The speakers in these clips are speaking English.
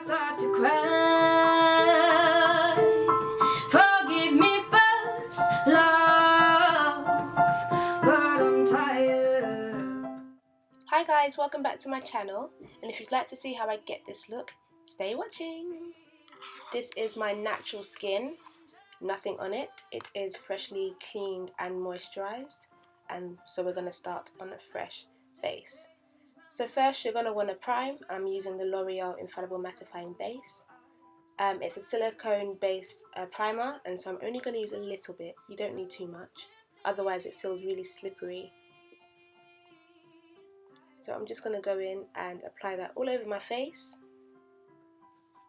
start to cry. Forgive me first, love, but I'm tired. Hi guys, welcome back to my channel, and if you'd like to see how I get this look, stay watching. This is my natural skin, nothing on it. It is freshly cleaned and moisturized, and so we're going to start on a fresh base. So first you're going to want to prime. I'm using the L'Oreal Infallible Mattifying Base. It's a silicone base primer, and so I'm only going to use a little bit. You don't need too much, otherwise it feels really slippery. So I'm just going to go in and apply that all over my face,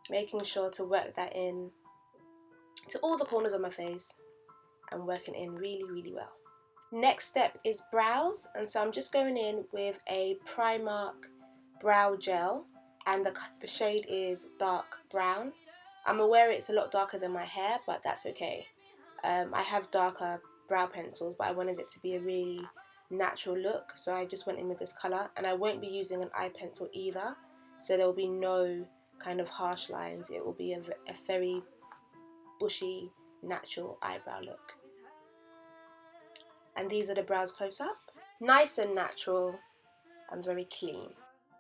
making sure to work that in to all the corners of my face and working in really well. Next step is brows, and so I'm just going in with a Primark brow gel, and the shade is dark brown. I'm aware it's a lot darker than my hair, but that's okay. I have darker brow pencils, but I wanted it to be a really natural look, so I just went in with this colour, and I won't be using an eye pencil either, so there will be no kind of harsh lines. It will be a very bushy, natural eyebrow look. And these are the brows close up. Nice and natural and very clean.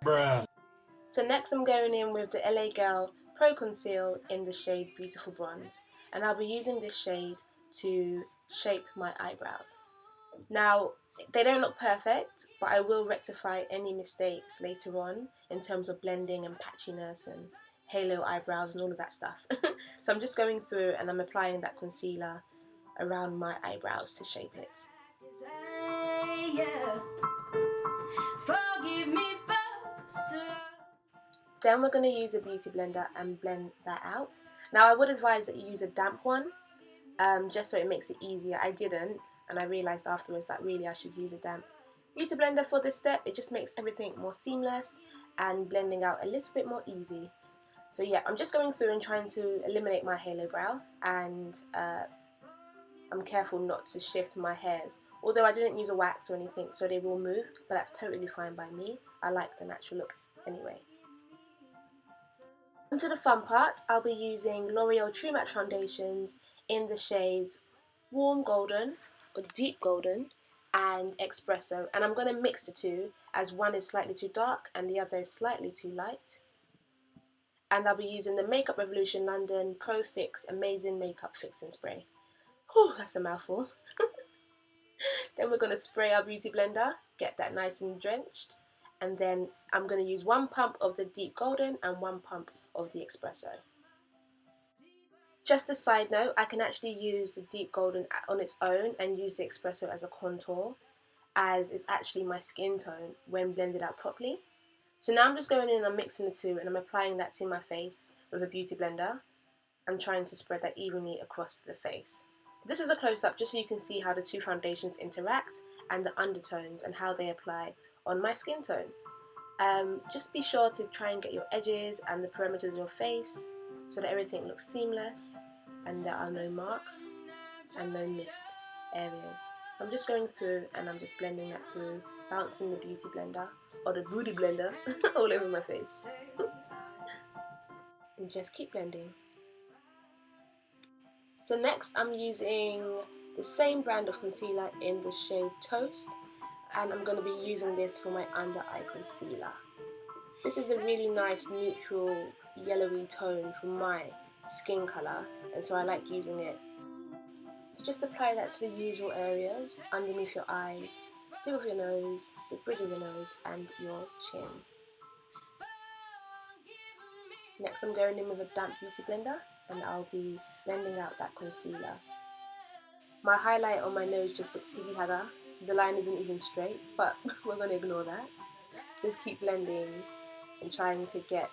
Bruh. So next I'm going in with the LA Girl Pro Conceal in the shade Beautiful Bronze, and I'll be using this shade to shape my eyebrows. Now, they don't look perfect, but I will rectify any mistakes later on in terms of blending and patchiness and halo eyebrows and all of that stuff. So I'm just going through and I'm applying that concealer around my eyebrows to shape it. Then we're going to use a beauty blender and blend that out. Now I would advise that you use a damp one, just so it makes it easier. I didn't, and I realised afterwards that really I should use a damp beauty blender for this step. It just makes everything more seamless and blending out a little bit more easy. So yeah, I'm just going through and trying to eliminate my halo brow, and I'm careful not to shift my hairs. Although I didn't use a wax or anything, so they will move, but that's totally fine by me. I like the natural look anyway. Onto the fun part, I'll be using L'Oreal True Match foundations in the shades Warm Golden or Deep Golden and Espresso, and I'm going to mix the two as one is slightly too dark and the other is slightly too light. And I'll be using the Makeup Revolution London Pro Fix Amazing Makeup Fixing Spray. Whew, that's a mouthful. Then we're going to spray our beauty blender, get that nice and drenched, and then I'm going to use 1 pump of the Deep Golden and 1 pump of the Espresso. Just a side note, I can actually use the Deep Golden on its own and use the Espresso as a contour, as it's actually my skin tone when blended out properly. So now I'm just going in and I'm mixing the two, and I'm applying that to my face with a beauty blender. I'm trying to spread that evenly across the face. So this is a close-up just so you can see how the two foundations interact and the undertones and how they apply on my skin tone. Just be sure to try and get your edges and the perimeter of your face so that everything looks seamless and there are no marks and no missed areas. So I'm just going through and I'm just blending that through, bouncing the beauty blender or the booty blender all over my face. And just keep blending. So next I'm using the same brand of concealer in the shade Toast, and I'm going to be using this for my under eye concealer. This is a really nice neutral yellowy tone for my skin colour, and so I like using it. So just apply that to the usual areas, underneath your eyes, tip of your nose, the bridge of your nose and your chin. Next I'm going in with a damp beauty blender and I'll be blending out that concealer. My highlight on my nose just looks higgy-hagga. The line isn't even straight, but we're going to ignore that. Just keep blending and trying to get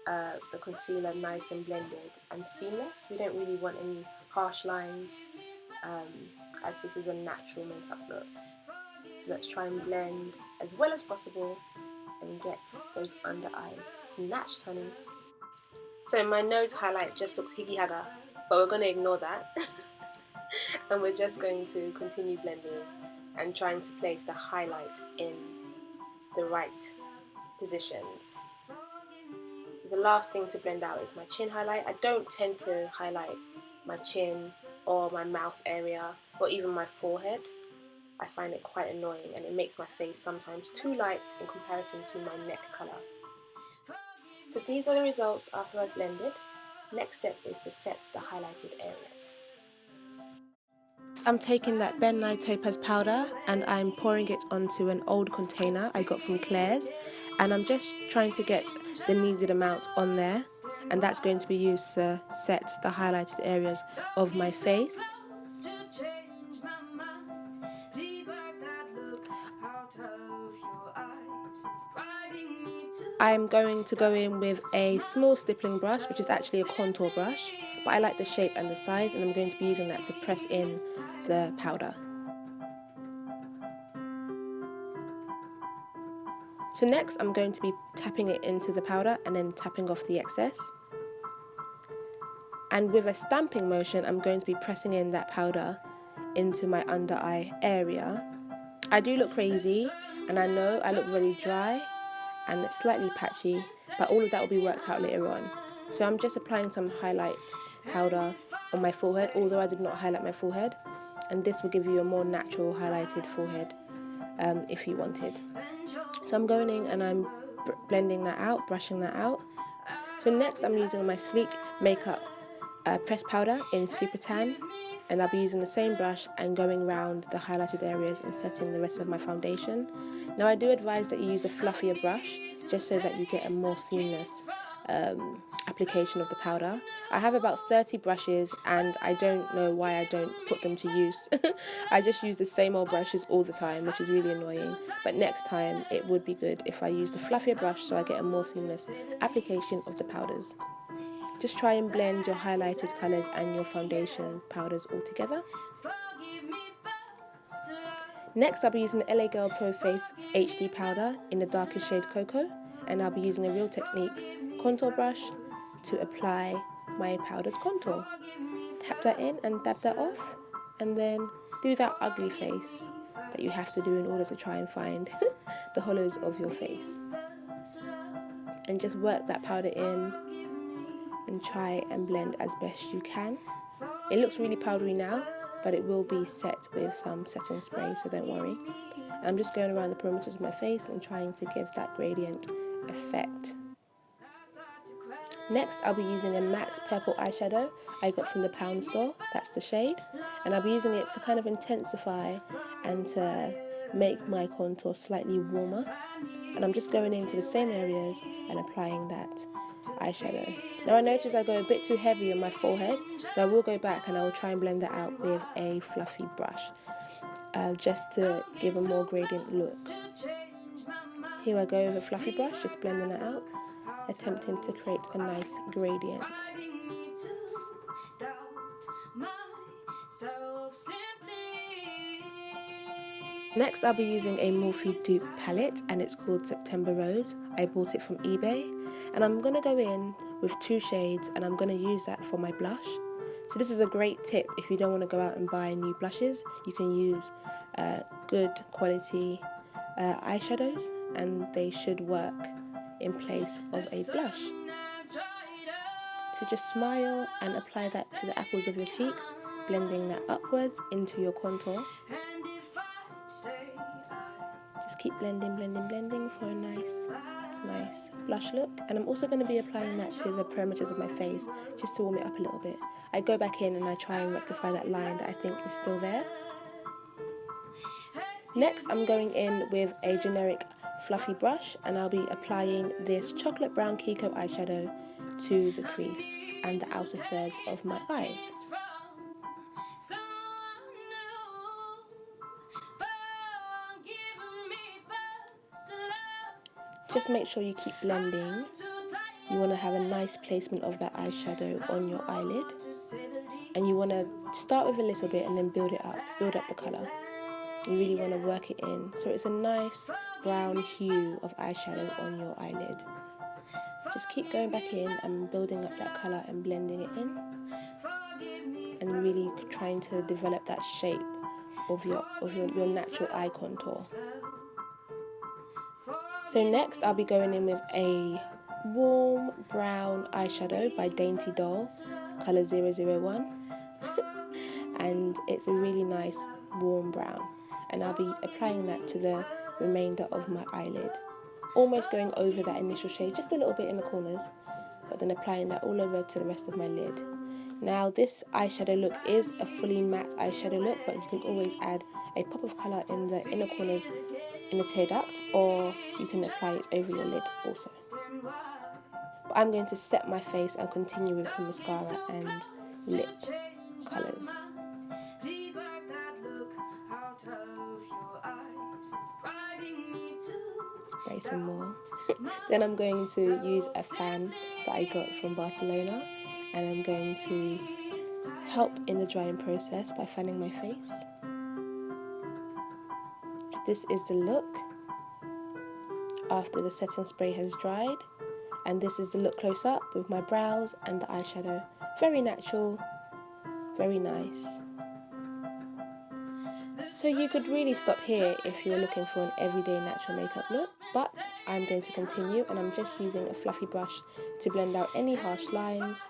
the concealer nice and blended and seamless. We don't really want any harsh lines, as this is a natural makeup look. So let's try and blend as well as possible and get those under eyes snatched, honey. So my nose highlight just looks higgy-hagga, but we're going to ignore that. And we're just going to continue blending and trying to place the highlight in the right positions. the last thing to blend out is my chin highlight. I don't tend to highlight my chin or my mouth area or even my forehead. I find it quite annoying and it makes my face sometimes too light in comparison to my neck colour. So these are the results after I've blended. Next step is to set the highlighted areas. I'm taking that Ben Nye Topaz powder and I'm pouring it onto an old container I got from Claire's, and I'm just trying to get the needed amount on there, and that's going to be used to set the highlighted areas of my face. I'm going to go in with a small stippling brush, which is actually a contour brush, but I like the shape and the size, and I'm going to be using that to press in the powder. So next I'm going to be tapping it into the powder and then tapping off the excess. And with a stamping motion I'm going to be pressing in that powder into my under eye area. I do look crazy and I know I look really dry and it's slightly patchy, but all of that will be worked out later on. So I'm just applying some highlight powder on my forehead, although I did not highlight my forehead, and this will give you a more natural highlighted forehead if you wanted. So I'm going in and I'm blending that out, brushing that out. So next I'm using my Sleek Makeup pressed powder in Super Tan, and I'll be using the same brush and going around the highlighted areas and setting the rest of my foundation. Now I do advise that you use a fluffier brush just so that you get a more seamless application of the powder. I have about 30 brushes and I don't know why I don't put them to use. I just use the same old brushes all the time, which is really annoying, but next time it would be good if I use the fluffier brush so I get a more seamless application of the powders. Just try and blend your highlighted colours and your foundation powders all together. Next I'll be using the LA Girl Pro Face HD powder in the darkest shade Cocoa, and I'll be using a Real Techniques contour brush to apply my powdered contour. Tap that in and dab that off, and then do that ugly face that you have to do in order to try and find the hollows of your face. And just work that powder in and try and blend as best you can. It looks really powdery now, but it will be set with some setting spray, so don't worry. I'm just going around the perimeters of my face and trying to give that gradient effect. Next I'll be using a matte purple eyeshadow I got from the pound store, that's the shade, and I'll be using it to kind of intensify and to make my contour slightly warmer. And I'm just going into the same areas and applying that eyeshadow. Now I notice I go a bit too heavy on my forehead, so I will go back and I will try and blend that out with a fluffy brush, just to give a more gradient look. Here I go with a fluffy brush, just blending that out, attempting to create a nice gradient. Next I'll be using a Morphe dupe palette and it's called September Rose. I bought it from eBay, and I'm going to go in with 2 shades and I'm going to use that for my blush. So this is a great tip if you don't want to go out and buy new blushes. You can use good quality eyeshadows and they should work in place of a blush. So just smile and apply that to the apples of your cheeks, blending that upwards into your contour. Just keep blending, blending, blending for a nice blush look. And I'm also going to be applying that to the perimeters of my face just to warm it up a little bit. I go back in and I try and rectify that line that I think is still there. Next I'm going in with a generic fluffy brush and I'll be applying this chocolate brown Kiko eyeshadow to the crease and the outer thirds of my eyes. Just make sure you keep blending. You want to have a nice placement of that eyeshadow on your eyelid, and you want to start with a little bit and then build it up, build up the colour. You really want to work it in so it's a nice brown hue of eyeshadow on your eyelid. Just keep going back in and building up that colour and blending it in, and really trying to develop that shape of your natural eye contour. So next I'll be going in with a warm brown eyeshadow by Dainty Doll, colour 001. And it's a really nice warm brown. And I'll be applying that to the remainder of my eyelid. Almost going over that initial shade, just a little bit in the corners, but then applying that all over to the rest of my lid. Now this eyeshadow look is a fully matte eyeshadow look, but you can always add a pop of colour in the inner corners in the tear duct, or you can apply it over your lid also. But I'm going to set my face and continue with some mascara and lip colours. Spray some more. Then I'm going to use a fan that I got from Barcelona, and I'm going to help in the drying process by fanning my face. This is the look after the setting spray has dried, and this is the look close up with my brows and the eyeshadow. Very natural, very nice. So you could really stop here if you're looking for an everyday natural makeup look, but I'm going to continue, and I'm just using a fluffy brush to blend out any harsh lines.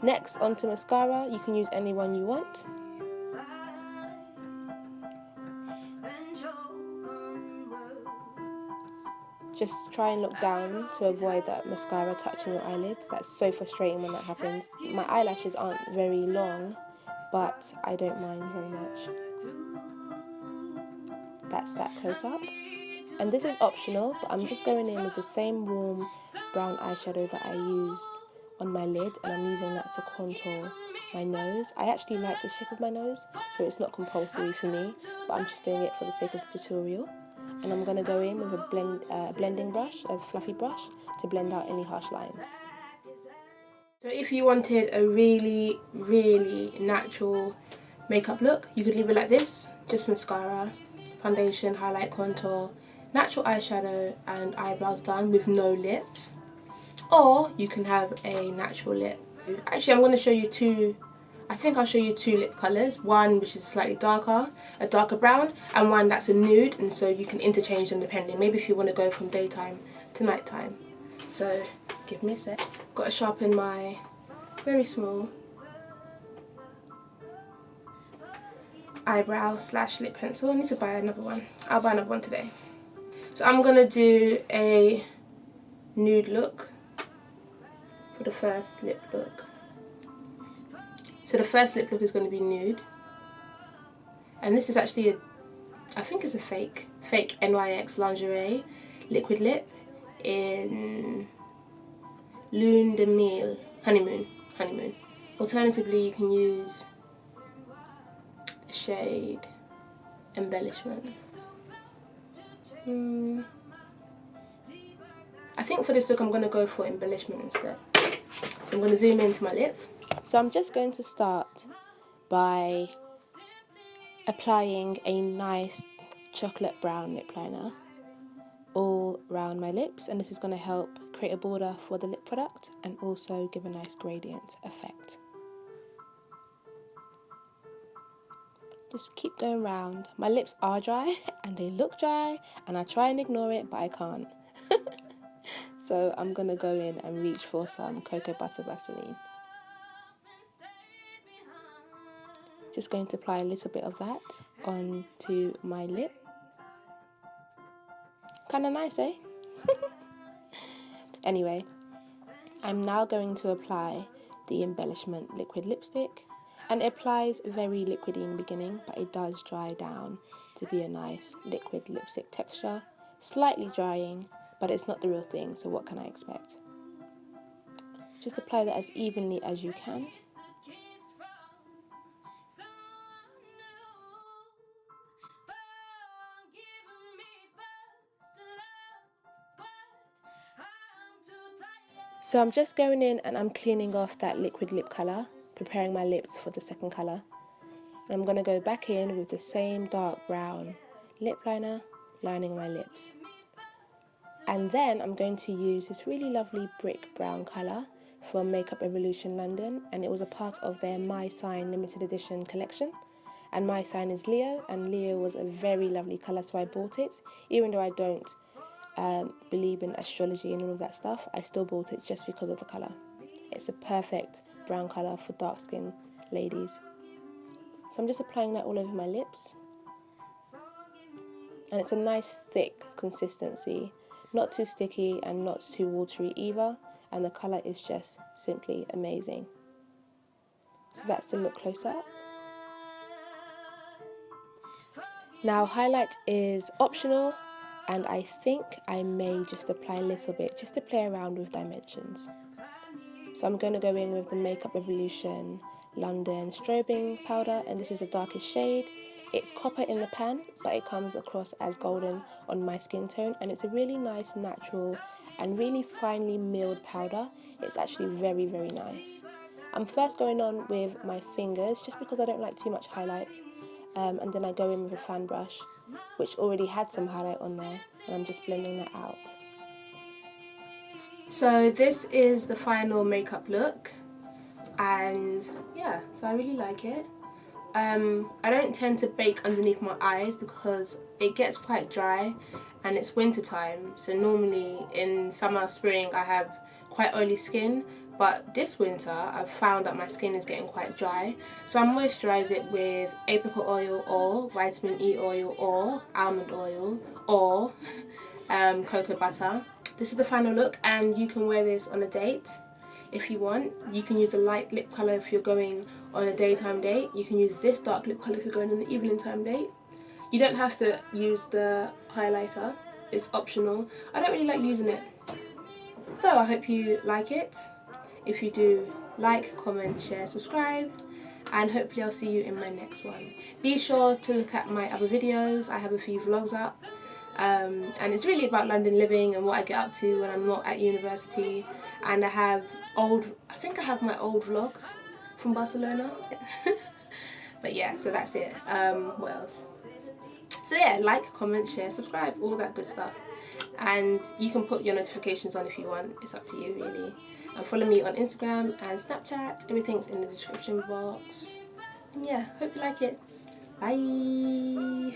Next, onto mascara. You can use any one you want. Just try and look down to avoid that mascara touching your eyelids. That's so frustrating when that happens. My eyelashes aren't very long, but I don't mind very much. That's that close up. And this is optional, but I'm just going in with the same warm brown eyeshadow that I used on my lid, and I'm using that to contour my nose. I actually like the shape of my nose, so it's not compulsory for me, but I'm just doing it for the sake of the tutorial. And I'm going to go in with a blending brush, a fluffy brush, to blend out any harsh lines. So if you wanted a really, really natural makeup look, you could leave it like this. Just mascara, foundation, highlight, contour, natural eyeshadow and eyebrows done with no lips. Or you can have a natural lip. Actually, I'm going to show you two. I think I'll show you two lip colours. One which is slightly darker, a darker brown, and one that's a nude, and so you can interchange them depending. Maybe if you want to go from daytime to nighttime. So give me a sec. Got to sharpen my very small eyebrow / lip pencil. I need to buy another one. I'll buy another one today. So I'm going to do a nude look for the first lip look. So the first lip look is going to be nude, and this is actually I think it's a fake NYX lingerie liquid lip in Lune de Miel, honeymoon. Alternatively, you can use the shade Embellishment. I think for this look I'm going to go for Embellishment instead. So I'm going to zoom into my lips. So I'm just going to start by applying a nice chocolate brown lip liner all around my lips, and this is going to help create a border for the lip product and also give a nice gradient effect. Just keep going round. My lips are dry and they look dry, and I try and ignore it, but I can't. So I'm going to go in and reach for some cocoa butter Vaseline. Just going to apply a little bit of that onto my lip. Kind of nice, eh? Anyway, I'm now going to apply the Embellishment liquid lipstick, and it applies very liquidy in the beginning, but it does dry down to be a nice liquid lipstick texture. Slightly drying, but it's not the real thing, so what can I expect? Just apply that as evenly as you can. So I'm just going in and I'm cleaning off that liquid lip colour, preparing my lips for the second colour. And I'm going to go back in with the same dark brown lip liner, lining my lips. And then I'm going to use this really lovely brick brown colour from Makeup Evolution London, and it was a part of their My Sign limited edition collection. And my sign is Leo, and Leo was a very lovely colour, so I bought it, even though I don't believe in astrology and all of that stuff, I still bought it just because of the colour. It's a perfect brown colour for dark skin ladies. So I'm just applying that all over my lips. And it's a nice thick consistency, not too sticky and not too watery either, and the colour is just simply amazing. So that's the look close up. Now highlight is optional, and I think I may just apply a little bit just to play around with dimensions. So I'm going to go in with the Makeup Revolution London Strobing Powder, and this is the darkest shade. It's copper in the pan, but it comes across as golden on my skin tone, and it's a really nice, natural, and really finely milled powder. It's actually very, very nice. I'm first going on with my fingers, just because I don't like too much highlight, and then I go in with a fan brush, which already had some highlight on there, and I'm just blending that out. So this is the final makeup look, and yeah, so I really like it. I don't tend to bake underneath my eyes because it gets quite dry and it's winter time, so normally in summer, spring I have quite oily skin, but this winter I've found that my skin is getting quite dry, so I moisturise it with apricot oil or vitamin E oil or almond oil or cocoa butter. This is the final look, and you can wear this on a date if you want. You can use a light lip colour if you're going on a daytime date. You can use this dark lip colour if you're going on an evening time date. You don't have to use the highlighter, it's optional. I don't really like using it. So I hope you like it. If you do, like, comment, share, subscribe, and hopefully I'll see you in my next one. Be sure to look at my other videos. I have a few vlogs up. And it's really about London living and what I get up to when I'm not at university. And I have I think I have my old vlogs from Barcelona. But yeah, so that's it. What else? So yeah, like, comment, share, subscribe, all that good stuff. And you can put your notifications on if you want. It's up to you really. And follow me on Instagram and Snapchat. Everything's in the description box. And yeah, hope you like it. Bye.